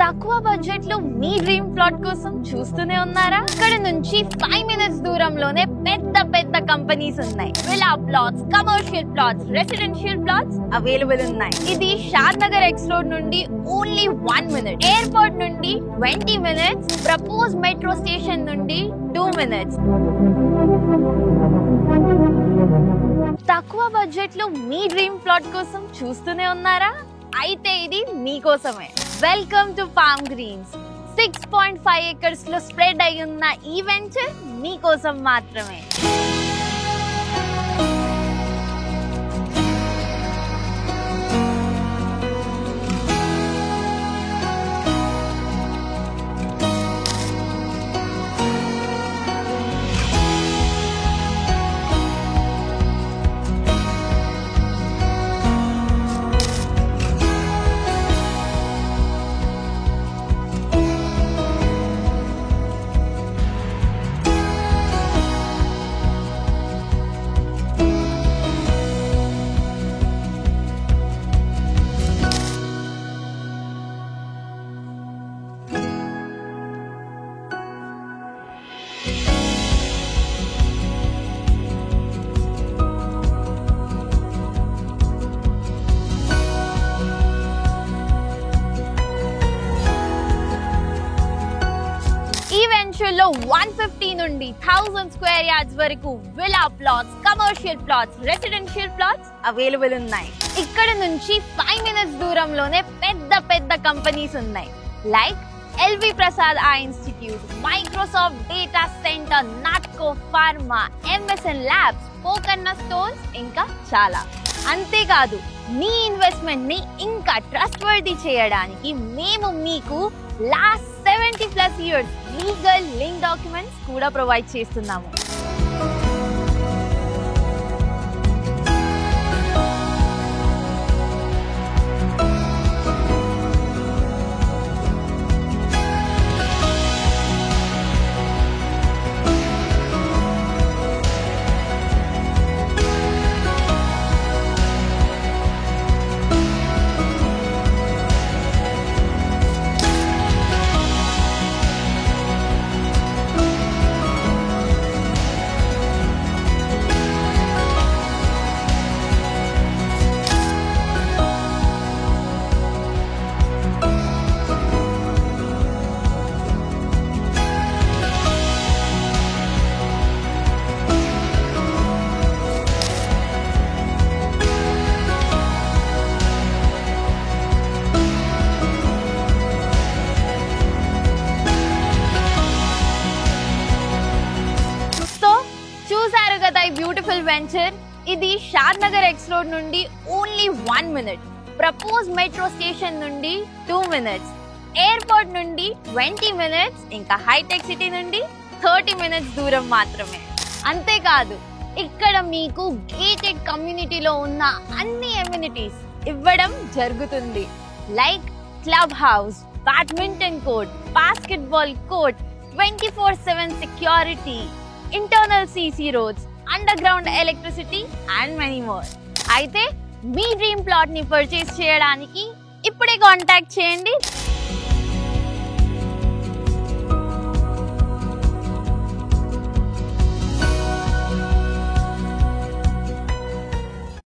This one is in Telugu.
తక్కువ బడ్జెట్ లో మీ డ్రీమ్ ప్లాట్ కోసం చూస్తూనే ఉన్నారా? ఇక్కడ నుంచి 5 minutes దూరంలోనే పెద్ద పెద్ద కంపెనీస్ ఉన్నాయి. Villa plots, commercial plots, residential plots available ఉన్నాయి. ఇది షాద్ నగర్ ఎక్స్ రోడ్ నుండి ఓన్లీ 1 minute, ఎయిర్పోర్ట్ నుండి 20 minutes, ప్రపోజ్ మెట్రో స్టేషన్ నుండి 2 minutes. తక్కువ బడ్జెట్ లో మీ డ్రీమ్ ప్లాట్ కోసం చూస్తూనే ఉన్నారా? అయితే ఇది మీకోసమే. Welcome to Palm Greens. 6.5 acres లో స్ప్రెడ్ అయి ఉన్న ఈ వెంచర్ మీకోసం మాత్రమే. ఈ వెంచర్ లో 150 నుండి 1000 స్క్వేర్ యార్డ్స్ వరకు villa plots, commercial plots, residential plots available ఉన్నాయి. ఇక్కడ నుంచి 5 minutes దూరంలోనే పెద్ద పెద్ద కంపెనీస్ ఉన్నాయి. Like LV Prasad eye institute, Microsoft data centre, Natco pharma, MSN labs, Pokanna stones, ఇంకా చాలా. అంతేకాదు మీ ఇన్వెస్ట్మెంట్ ని ఇంకా ట్రస్ట్ వర్తీ చేయడానికి మేము మీకు last 70+ years legal link documents కూడా ప్రొవైడ్ చేస్తున్నాము. చూసారు కదా ఈ బ్యూటిఫుల్ వెంచర్. ఇది షాద్ నగర్ ఎక్స్ రోడ్ నుండి only 1 minute, propose metro station నుండి 2 minutes, ఎయిర్పోర్ట్ నుండి 20 minutes, ఇంకా హైటెక్ సిటీ నుండి 30 minutes దూరం మాత్రమే. అంతేకాదు ఇక్కడ మీకు గేటెడ్ కమ్యూనిటీలో ఉన్న అన్ని ఎమ్యూనిటీస్ ఇవ్వడం జరుగుతుంది. Like club house, badminton court, basketball court, 24/7 security, internal CC roads, under ground electricity and many more. అయితే మీ డ్రీమ్ ప్లాట్ ని పర్చేస్ చేయడానికి ఇప్పుడే కాంటాక్ట్ చేయండి